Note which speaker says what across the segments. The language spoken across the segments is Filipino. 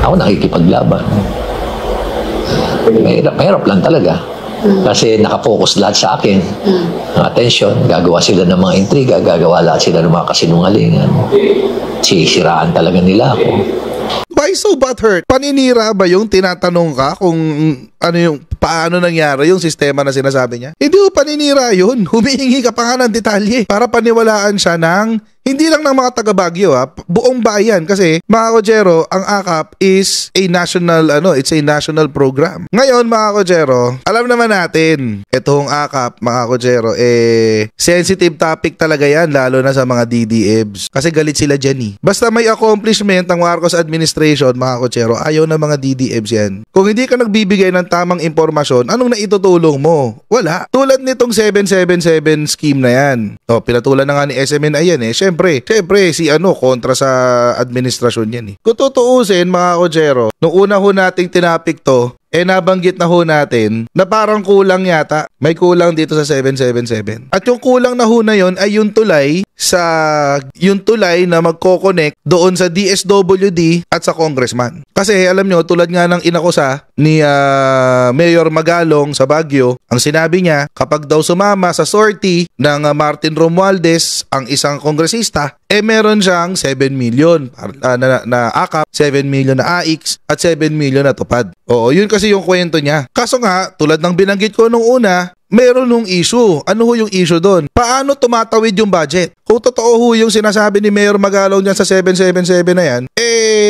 Speaker 1: Ako nakikipaglaban. Mahirap lang talaga. Kasi nakafocus lahat sa akin. Ang attention, gagawa sila ng mga intriga, gagawa lahat sila ng mga kasinungalingan. Sisiraan talaga nila ako.
Speaker 2: Why so butthurt? Paninira ba yung tinatanong ka kung ano yung paano nangyari yung sistema na sinasabi niya? Hindi ko paninira yun. Humihingi ka pa nga ng detalye para paniwalaan siya ng hindi lang ng mga taga Baguio, buong bayan. Kasi mga Kojero, ang AKAP is a national, it's a national program. Ngayon mga Kojero, alam naman natin, itong AKAP mga Kojero, sensitive topic talaga yan, lalo na sa mga DDEBs. Kasi galit sila dyan. Basta may accomplishment ng Marcos administration mga Kojero, ayaw na mga DDEBs yan. Kung hindi ka nagbibigay ng tamang impormasyon, anong naitutulong mo? Wala. Tulad nitong 777 scheme na yan. Pinatulan na nga ni SMNI yan Siyempre, si kontra sa administrasyon yan Kung tutuusin mga Kojero, nung una ho nating tinapik to, nabanggit na ho natin na parang kulang yata. May kulang dito sa 777. At yung kulang na ho na yun ay yung tulay na magko-connect doon sa DSWD at sa congressman. Kasi alam nyo, tulad nga ng inakusa ni Mayor Magalong sa Baguio, ang sinabi niya, kapag daw sumama sa sortie ng Martin Romualdez ang isang kongresista, meron siyang 7 million na AKAP, 7 million na AIX, at 7 million na tupad. Oo, yun kasi yung kwento niya. Kaso nga, tulad ng binanggit ko nung una, meron nung issue. Ano ho yung issue doon? Paano tumatawid yung budget? Kung totoo ho yung sinasabi ni Mayor Magalong dyan sa 777 na yan,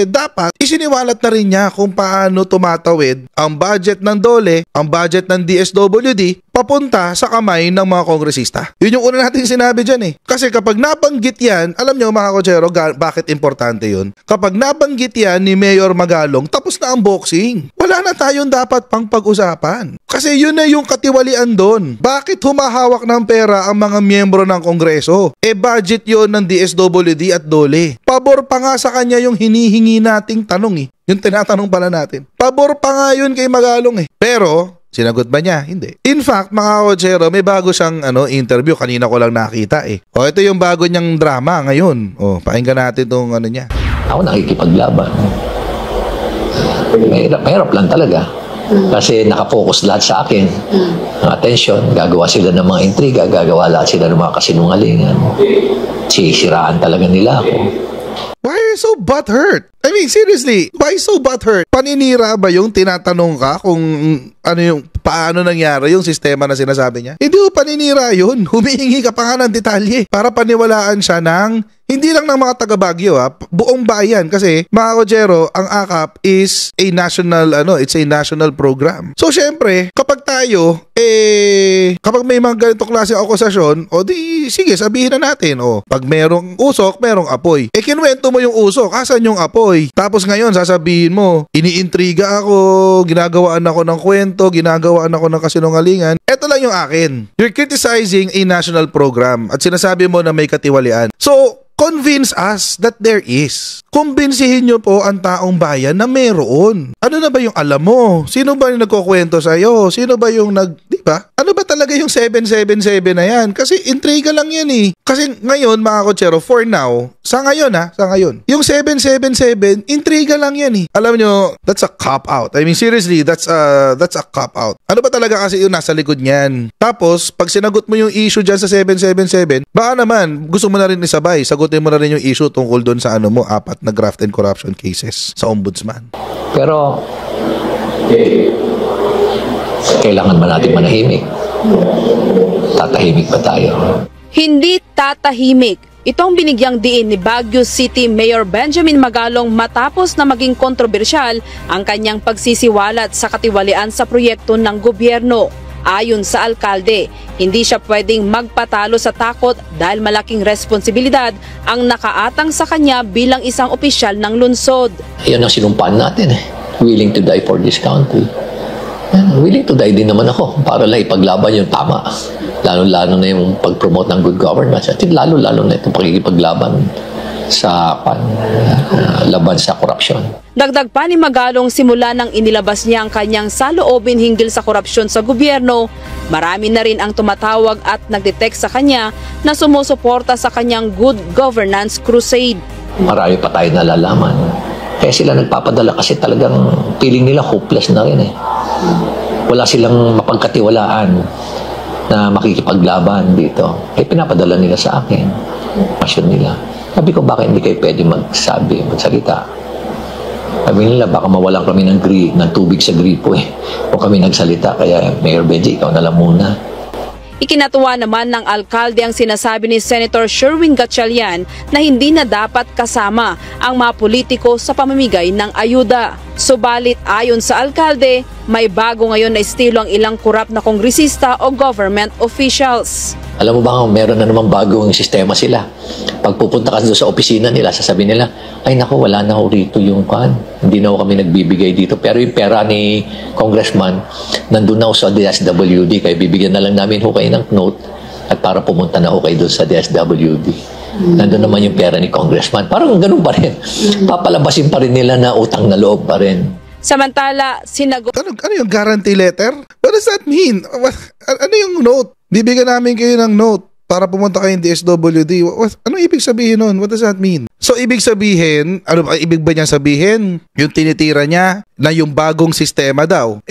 Speaker 2: dapat isiniwalat na rin niya kung paano tumatawid ang budget ng DOLE, ang budget ng DSWD, papunta sa kamay ng mga kongresista. Yun yung una natin sinabi dyan Kasi kapag nabanggit yan, alam nyo mga Kojero, bakit importante yun? Kapag nabanggit yan ni Mayor Magalong, tapos na ang boxing. Wala na tayong dapat pang pag-usapan. Kasi yun na yung katiwalian doon. Bakit humahawak ng pera ang mga miyembro ng Kongreso? Budget yun ng DSWD at DOLE. Pabor pa nga sa kanya yung hinihingi nating tanong Yung tinatanong pala natin. Pabor pa nga yun kay Magalong Pero, sinagot ba niya? Hindi. In fact, mga Kojero, may bago siyang interview. Kanina ko lang nakita ito yung bago niyang drama ngayon. Pakinggan natin itong niya.
Speaker 1: Ako nakikipaglaban. Mahirap lang talaga. Kasi nakafocus lahat sa akin. Ang attention, gagawa sila ng mga intriga, gagawa lahat sila ng mga kasinungalingan. Sisiraan talaga nila ako.
Speaker 2: Why are you so butthurt? I mean, seriously, why so butthurt? Paninira ba yung tinatanong ka kung paano nangyari yung sistema na sinasabi niya? Hindi ko paninira yun. Humihingi ka pa nga ng detalye para paniwalaan siya ng hindi lang ng mga taga Baguio buong bayan. Kasi mga Kojero, ang AKAP is a national, it's a national program. So syempre, kapag tayo, kapag may mga ganito klase akusasyon, sige, sabihin na natin, pag merong usok, merong apoy. Kinuwento mo yung usok, asan yung apoy? Tapos ngayon, sasabihin mo, iniintriga ako, ginagawaan ako ng kwento, ginagawaan ako ng kasinungalingan. Ito lang yung akin. You're criticizing a national program at sinasabi mo na may katiwalian. So, convince us that there is. Kumbinsihin nyo po ang taong bayan na meron. Ano na ba yung alam mo? Sino ba yung nagkukwento sa'yo? Sino ba yung di ba? Ano ba talaga yung 777 na yan? Kasi intriga lang yan Kasi ngayon mga Kojero, for now, sa ngayon, yung 777, intriga lang yan Alam nyo, that's a cop-out. I mean, seriously, that's a cop-out. Ano ba talaga kasi yung nasa likod niyan? Tapos, pag sinagot mo yung issue dyan sa 777, baka naman, gusto mo na rin isabay, sagutin mo na rin yung issue tungkol doon sa 4 na graft and corruption cases sa ombudsman.
Speaker 1: Pero, kailangan ba natin manahimik? Tatahimik ba tayo?
Speaker 3: Hindi tatahimik. Itong binigyang diin ni Baguio City Mayor Benjamin Magalong matapos na maging kontrobersyal ang kanyang pagsisiwalat sa katiwalian sa proyekto ng gobyerno. Ayon sa alkalde, hindi siya pwedeng magpatalo sa takot dahil malaking responsibilidad ang nakaatang sa kanya bilang isang opisyal ng lungsod.
Speaker 1: Yan ang sinumpaan natin Willing to die for this country. Willing to die din naman ako para lang ipaglaban yung tama. Lalo-lalo na yung pag-promote ng good governance. At lalo-lalo na itong pagkikipaglaban sa laban sa korupsyon.
Speaker 3: Dagdag pa ni Magalong, simula nang inilabas niya ang kanyang saloobin hinggil sa korupsyon sa gobyerno, marami na rin ang tumatawag at nagdetect sa kanya na sumusuporta sa kanyang good governance crusade.
Speaker 1: Marami pa tayo nalalaman. Kaya sila nagpapadala kasi talagang feeling nila hopeless na rin eh. Wala silang mapagkatiwalaan na makikipaglaban dito. Kaya pinapadala nila sa akin. Pasyon nila. Sabi ko, bakit hindi kayo pwede magsalita? Sabi nila, baka mawalan kami ng tubig sa gripo eh. O kami nagsalita, kaya Mayor Benji, ikaw na lang muna.
Speaker 3: Ikinatuwa naman ng alkalde ang sinasabi ni Senator Sherwin Gatchalian na hindi na dapat kasama ang mga politiko sa pamamigay ng ayuda. Subalit ayon sa alkalde, may bago ngayon na estilo ang ilang korap na kongresista o government officials.
Speaker 1: Alam mo ba, meron na namang bagong sistema sila. Pag pupunta ka doon sa opisina nila, sasabihin nila, ay naku, wala na ho rito yung kan. Hindi na ho kami nagbibigay dito. Pero yung pera ni congressman, nandun na ho sa DSWD. Kaya bibigyan na lang namin ho kayo ng note at para pumunta na ho kayo doon sa DSWD. Nandun naman yung pera ni congressman. Parang ganun pa rin. Papalabasin pa rin nila na utang na loob pa rin.
Speaker 3: Samantala, sinagot
Speaker 2: Ano yung guarantee letter? What does that mean? Ano yung note? Bibigyan namin kayo ng note para pumunta kayo ng DSWD. Ano ibig sabihin nun? What does that mean? So, ibig sabihin, ibig ba niya sabihin? Yung tinitira niya na yung bagong sistema daw,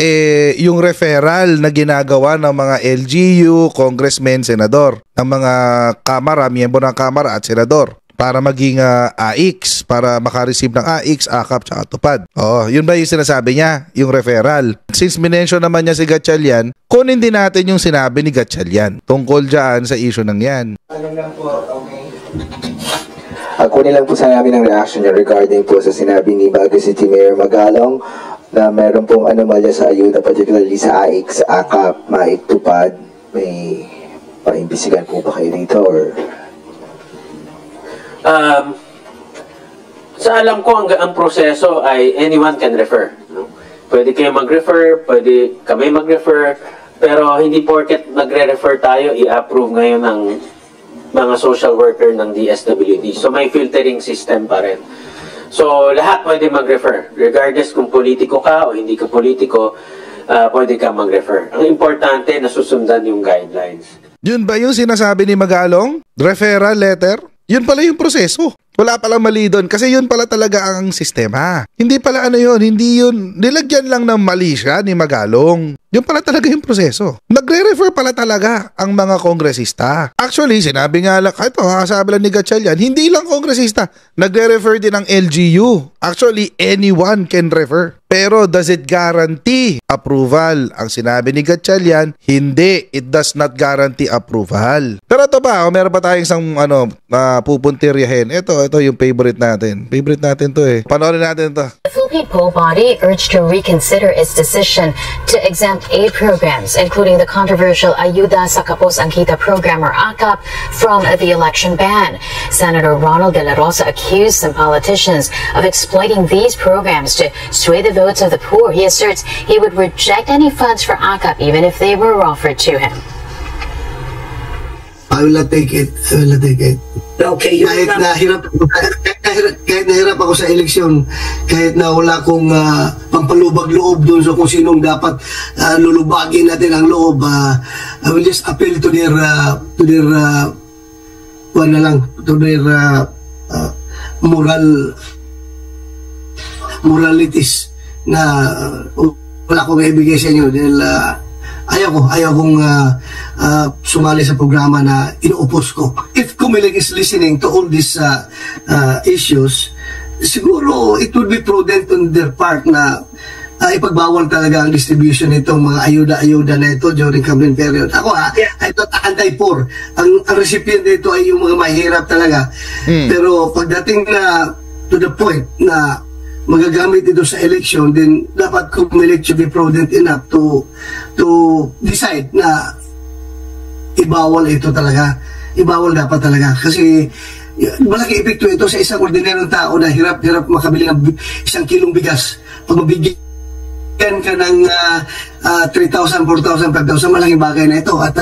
Speaker 2: yung referral na ginagawa ng mga LGU, congressmen, senador, ng mga kamara, miyembro ng kamara at senador, para maging AIX, para makareceive ng AIX, AKAP, tsaka tupad. Yun ba yung sinasabi niya? Yung referral. Since minention naman niya si Gatchalian, kunin din natin yung sinabi ni Gatchalian tungkol dyan sa issue ng yan.
Speaker 4: Ano lang po, okay. Kunin lang po sa namin ang reaction niya regarding po sa sinabi ni Baguio City Mayor Magalong na meron pong anomalya sa ayuda, particularly sa AIX, AKAP, MAIC, tupad. May paimbisigan po ba kayo dito or...
Speaker 5: Sa alam ko, ang proseso ay anyone can refer. No? Pwede kayo mag-refer, pwede kami mag-refer, pero hindi porket magre-refer tayo, i-approve ngayon ng mga social worker ng DSWD. So may filtering system pa rin. So lahat pwede mag-refer. Regardless kung politiko ka o hindi ka politiko, pwede ka mag-refer. Ang importante, nasusundan yung guidelines.
Speaker 2: Yun ba yung sinasabi ni Magalong? Referral letter? Yun pala yung proseso. Wala palang mali doon kasi yun pala talaga ang sistema. Hindi pala hindi yun, nilagyan lang ng mali siya ni Magalong. Yun pala talaga yung proseso. Nagre-refer pala talaga ang mga kongresista. Actually, sinabi nga lang, ito, kasabi lang ni Gatchalian, hindi lang kongresista, nagre-refer din ang LGU. Actually, anyone can refer. Pero does it guarantee approval? Ang sinabi ni Gatchalian, hindi, it does not guarantee approval. Pero ito pa, meron pa tayong isang pupuntiryahin. Ito yung favorite natin. Favorite natin to eh. Panoorin natin to.
Speaker 6: The Philippine poll body urged to reconsider its decision to exempt aid programs, including the controversial Ayuda sa Kapos Ang Kita program or AKAP, from the election ban. Senator Ronald De La Rosa accused some politicians of exploiting these programs to sway the votes of the poor. He asserts he would reject any funds for AKAP even if they were offered to him.
Speaker 7: I will not take it. I will not take it.
Speaker 5: Okay,
Speaker 7: Kahit nahirap ako sa eleksyon, kahit na wala akong pampalubag loob doon sa kung sinong dapat lulubagin natin ang loob, I will just appeal to their moralities na wala akong ibigay sa inyo dahil ayaw kong sumali sa programa na inuupos ko. If Comelec is listening to all these issues, siguro it would be prudent on their part na ipagbawal talaga ang distribution nitong mga ayuda-ayuda na ito during campaign period. Ako I thought anti-poor. Ang recipient nito ay yung mga mahirap talaga. Pero pagdating na to the point na magagamit ito sa election, then dapat Comelec should be prudent enough to decide na ibawal ito talaga. Ibawal dapat talaga. Kasi malaki epekto ito sa isang ordinaryong tao na hirap makabili ng 1 kilong bigas. Pag mabigyan ka ng 3,000, 4,000, 5,000, malaking bagay na ito. At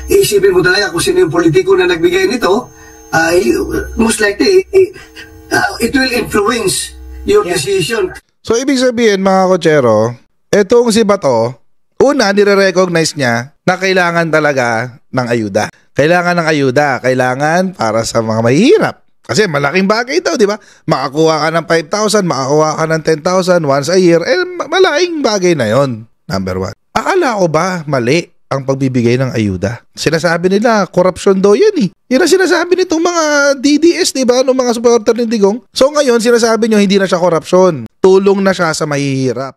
Speaker 7: iisipin mo talaga kung sino yung politiko na nagbigay nito, most likely it will influence your decision.
Speaker 2: So, ibig sabihin mga kotsero, etong si Bato, una, nire-recognize niya na kailangan talaga ng ayuda. Kailangan ng ayuda. Kailangan para sa mga mahihirap. Kasi malaking bagay daw, di ba? Makakuha ka ng 5,000, makakuha ka ng 10,000 once a year. Malaking bagay na yon. Number 1. Akala ko ba mali ang pagbibigay ng ayuda? Sinasabi nila, korupsyon daw yan eh. Yan ang sinasabi nitong mga DDS, di ba? Nung mga supporter ni Digong. So ngayon, sinasabi nyo, hindi na siya korupsyon. Tulong na siya sa mahihirap.